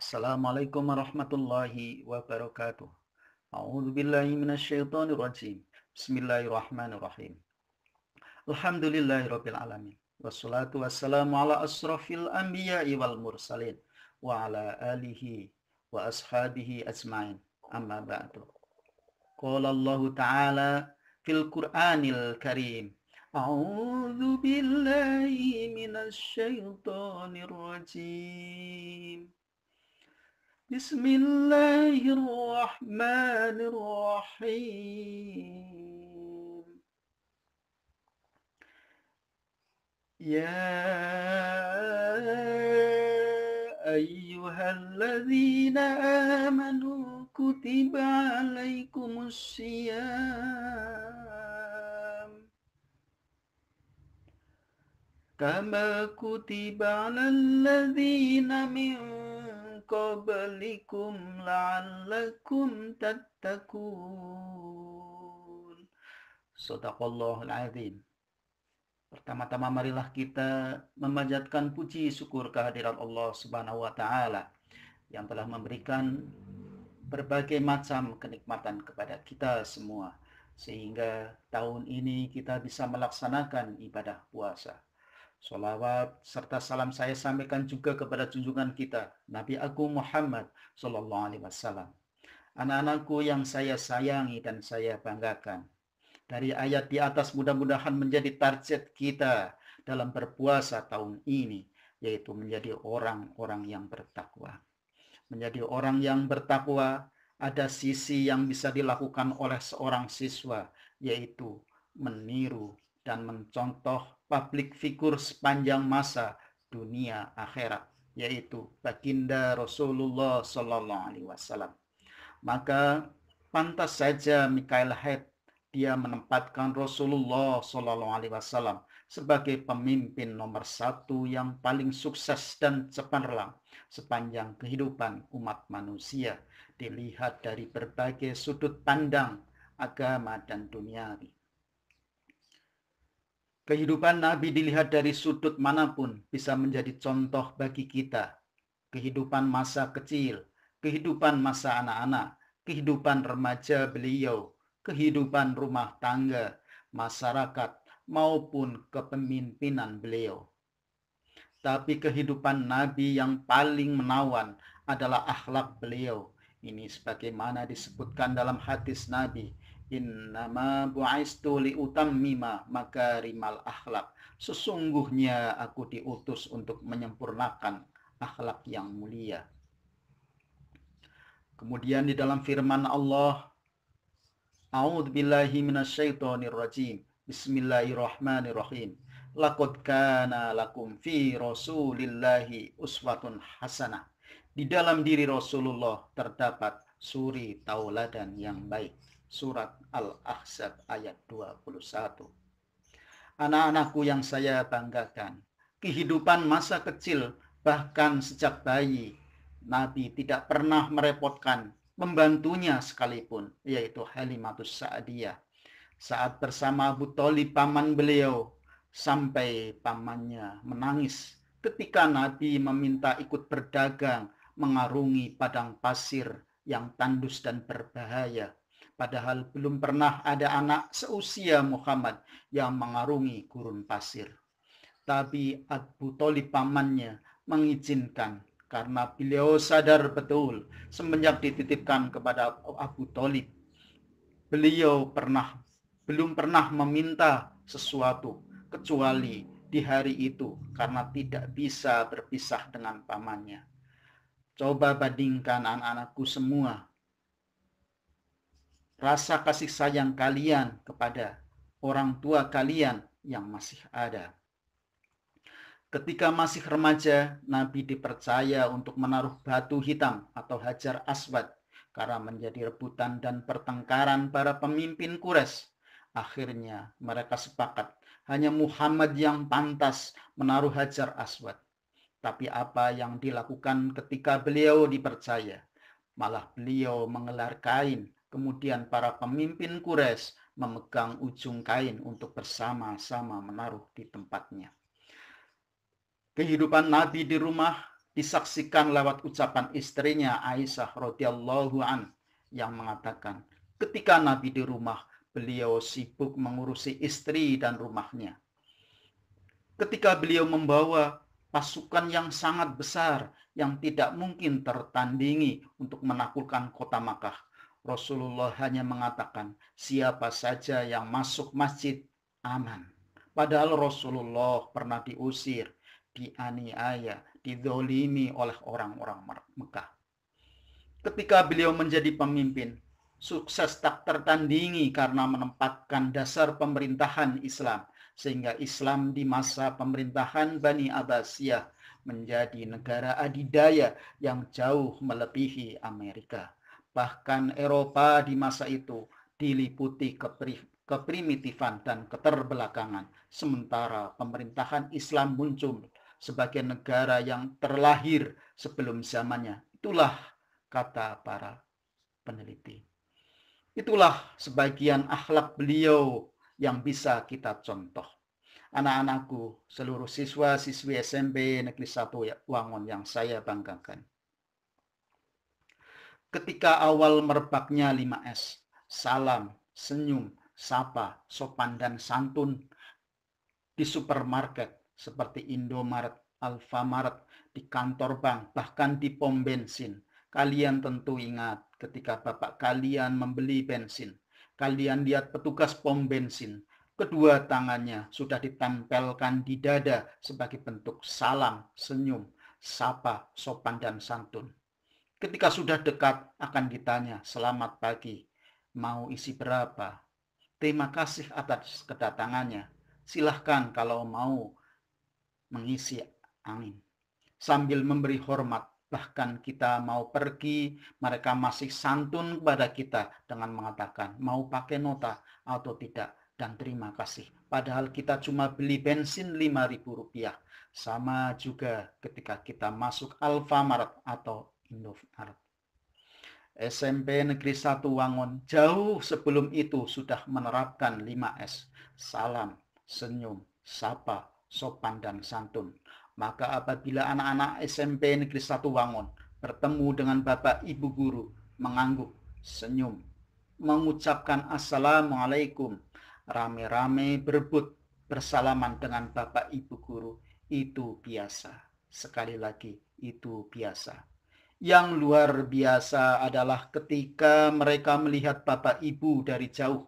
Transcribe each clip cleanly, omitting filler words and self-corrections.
Assalamualaikum warahmatullahi wabarakatuh. A'udzu billahi minasyaitonir rajim. Bismillahirrahmanirrahim. Alhamdulillahirabbil alamin. Wassalatu wassalamu ala asrofil anbiya'i wal mursalin wa ala alihi wa ashabihi ajmain. Amma ba'du. Qala Allah Ta'ala fil Qur'anil Karim. A'udzu billahi minasyaitonir rajim. Bismillahirrahmanirrahim. Ya ayyuhalladzina amanu kutiba alaikumus syiyam kama kutiba alal ladzina min qablikum la'allakum tattaqun. Shadaqallahul azim. Pertama-tama marilah kita memanjatkan puji syukur kehadirat Allah Subhanahu wa taala yang telah memberikan berbagai macam kenikmatan kepada kita semua sehingga tahun ini kita bisa melaksanakan ibadah puasa. Sholawat serta salam saya sampaikan juga kepada junjungan kita, Nabi Agung Muhammad Sallallahu Alaihi Wasallam. Anak-anakku yang saya sayangi dan saya banggakan. Dari ayat di atas mudah-mudahan menjadi target kita dalam berpuasa tahun ini, yaitu menjadi orang-orang yang bertakwa. Menjadi orang yang bertakwa, ada sisi yang bisa dilakukan oleh seorang siswa, yaitu meniru dan mencontoh public figure sepanjang masa dunia akhirat, yaitu baginda Rasulullah Sallallahu Alaihi Wasallam. Maka pantas saja Michael Haidt dia menempatkan Rasulullah Sallallahu Alaihi Wasallam sebagai pemimpin nomor satu yang paling sukses dan cemerlang sepanjang kehidupan umat manusia, dilihat dari berbagai sudut pandang agama dan duniawi. Kehidupan Nabi dilihat dari sudut manapun bisa menjadi contoh bagi kita. Kehidupan masa kecil, kehidupan masa anak-anak, kehidupan remaja beliau, kehidupan rumah tangga, masyarakat, maupun kepemimpinan beliau. Tapi kehidupan Nabi yang paling menawan adalah akhlak beliau. Ini sebagaimana disebutkan dalam hadis Nabi, innama bu'istu liutammima makarimal akhlak. Sesungguhnya aku diutus untuk menyempurnakan akhlak yang mulia. Kemudian di dalam firman Allah, A'udzu billahi minasyaitonir rajim. Bismillahirrahmanirrahim. Laqad kana lakum fi Rasulillahi uswatun hasanah. Di dalam diri Rasulullah terdapat suri tauladan yang baik. Surat Al-Ahzab ayat 21. Anak-anakku yang saya banggakan, kehidupan masa kecil bahkan sejak bayi, Nabi tidak pernah merepotkan membantunya sekalipun, yaitu Halimatus Sa'diyah. Saat bersama Abu Thalib paman beliau, sampai pamannya menangis ketika Nabi meminta ikut berdagang mengarungi padang pasir yang tandus dan berbahaya. Padahal belum pernah ada anak seusia Muhammad yang mengarungi gurun pasir. Tapi Abu Thalib pamannya mengizinkan karena beliau sadar betul semenjak dititipkan kepada Abu Thalib, beliau belum pernah meminta sesuatu kecuali di hari itu karena tidak bisa berpisah dengan pamannya. Coba bandingkan anak-anakku semua, rasa kasih sayang kalian kepada orang tua kalian yang masih ada. Ketika masih remaja, Nabi dipercaya untuk menaruh batu hitam atau hajar aswad karena menjadi rebutan dan pertengkaran para pemimpin Quraisy. Akhirnya mereka sepakat hanya Muhammad yang pantas menaruh hajar aswad. Tapi apa yang dilakukan ketika beliau dipercaya? Malah beliau mengelar kain, kemudian para pemimpin Quraisy memegang ujung kain untuk bersama-sama menaruh di tempatnya. Kehidupan Nabi di rumah disaksikan lewat ucapan istrinya Aisyah radhiyallahu an yang mengatakan, ketika Nabi di rumah, beliau sibuk mengurusi istri dan rumahnya. Ketika beliau membawa pasukan yang sangat besar yang tidak mungkin tertandingi untuk menaklukkan kota Makkah, Rasulullah hanya mengatakan, siapa saja yang masuk masjid aman. Padahal Rasulullah pernah diusir, dianiaya, dizolimi oleh orang-orang Mekah. Ketika beliau menjadi pemimpin, sukses tak tertandingi karena menempatkan dasar pemerintahan Islam, sehingga Islam di masa pemerintahan Bani Abbasiyah menjadi negara adidaya yang jauh melebihi Amerika. Bahkan Eropa di masa itu diliputi keprimitifan dan keterbelakangan, sementara pemerintahan Islam muncul sebagai negara yang terlahir sebelum zamannya. Itulah kata para peneliti. Itulah sebagian akhlak beliau yang bisa kita contoh. Anak-anakku, seluruh siswa-siswi SMP Negeri 1 Wangon yang saya banggakan. Ketika awal merebaknya 5S, salam, senyum, sapa, sopan dan santun di supermarket seperti Indomaret, Alfamaret, di kantor bank, bahkan di pom bensin. Kalian tentu ingat ketika bapak kalian membeli bensin. Kalian lihat petugas pom bensin. Kedua tangannya sudah ditempelkan di dada sebagai bentuk salam, senyum, sapa, sopan dan santun. Ketika sudah dekat akan ditanya, selamat pagi, mau isi berapa? Terima kasih atas kedatangannya. Silahkan kalau mau mengisi angin. Sambil memberi hormat, bahkan kita mau pergi, mereka masih santun kepada kita dengan mengatakan mau pakai nota atau tidak dan terima kasih. Padahal kita cuma beli bensin Rp5.000. Sama juga ketika kita masuk Alfamaret atau Indomaret. SMP Negeri 1 Wangon jauh sebelum itu sudah menerapkan 5S. Salam, senyum, sapa, sopan dan santun. Maka apabila anak-anak SMP Negeri 1 Wangon bertemu dengan Bapak Ibu guru, mengangguk, senyum, mengucapkan Assalamualaikum, rame-rame berebut bersalaman dengan Bapak Ibu guru, itu biasa. Sekali lagi, itu biasa. Yang luar biasa adalah ketika mereka melihat Bapak Ibu dari jauh,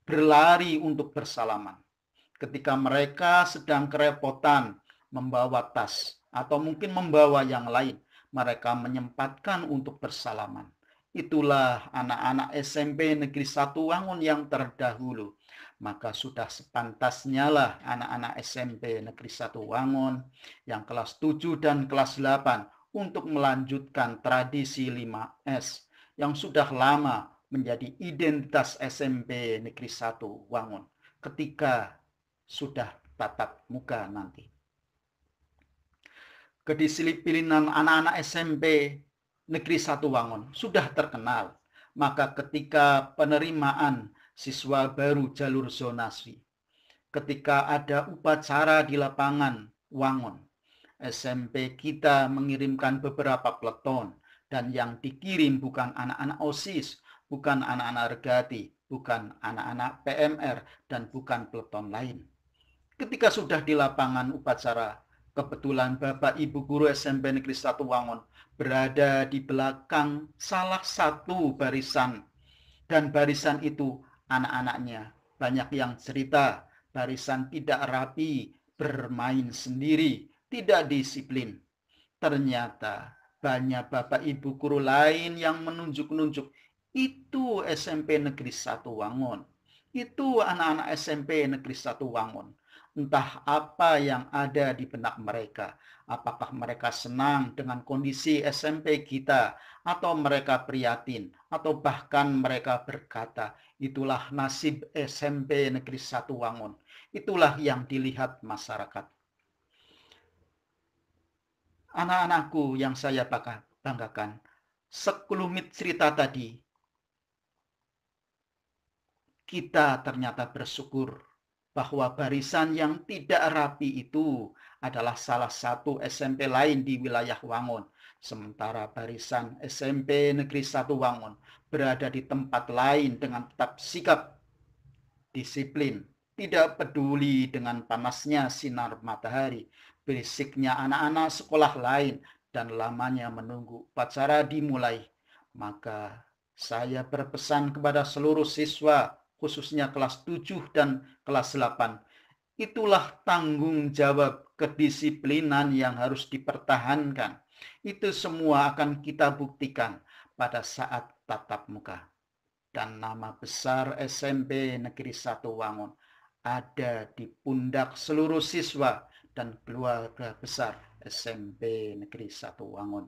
berlari untuk bersalaman. Ketika mereka sedang kerepotan membawa tas atau mungkin membawa yang lain, mereka menyempatkan untuk bersalaman. Itulah anak-anak SMP Negeri 1 Wangon yang terdahulu. Maka sudah sepantasnya lah anak-anak SMP Negeri 1 Wangon yang kelas 7 dan kelas 8 untuk melanjutkan tradisi 5S yang sudah lama menjadi identitas SMP Negeri 1 Wangon ketika sudah tatap muka nanti. Kedisiplinan anak-anak SMP Negeri 1 Wangon sudah terkenal, maka ketika penerimaan siswa baru jalur zonasi, ketika ada upacara di lapangan Wangon, SMP kita mengirimkan beberapa peleton, dan yang dikirim bukan anak-anak OSIS, bukan anak-anak regati, bukan anak-anak PMR, dan bukan peleton lain. Ketika sudah di lapangan upacara, kebetulan Bapak Ibu guru SMP Negeri 1 Wangon berada di belakang salah satu barisan, dan barisan itu anak-anaknya banyak yang cerita, barisan tidak rapi, bermain sendiri, tidak disiplin. Ternyata banyak Bapak Ibu guru lain yang menunjuk-nunjuk, itu SMP Negeri 1 Wangon, itu anak-anak SMP Negeri 1 Wangon. Entah apa yang ada di benak mereka. Apakah mereka senang dengan kondisi SMP kita, atau mereka prihatin, atau bahkan mereka berkata, itulah nasib SMP Negeri 1 Wangon. Itulah yang dilihat masyarakat. Anak-anakku yang saya banggakan, sekelumit cerita tadi, kita ternyata bersyukur bahwa barisan yang tidak rapi itu adalah salah satu SMP lain di wilayah Wangun. Sementara barisan SMP Negeri 1 Wangun berada di tempat lain dengan tetap sikap disiplin, tidak peduli dengan panasnya sinar matahari, berisiknya anak-anak sekolah lain, dan lamanya menunggu upacara dimulai. Maka saya berpesan kepada seluruh siswa, khususnya kelas 7 dan kelas 8. Itulah tanggung jawab kedisiplinan yang harus dipertahankan. Itu semua akan kita buktikan pada saat tatap muka. Dan nama besar SMP Negeri 1 Wangun ada di pundak seluruh siswa dan keluarga besar SMP Negeri 1 Wangun.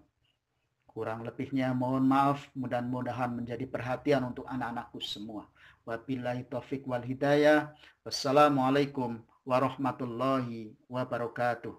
Kurang lebihnya mohon maaf, mudah-mudahan menjadi perhatian untuk anak-anakku semua. Wabillahi taufik wal hidayah. Wassalamualaikum warahmatullahi wabarakatuh.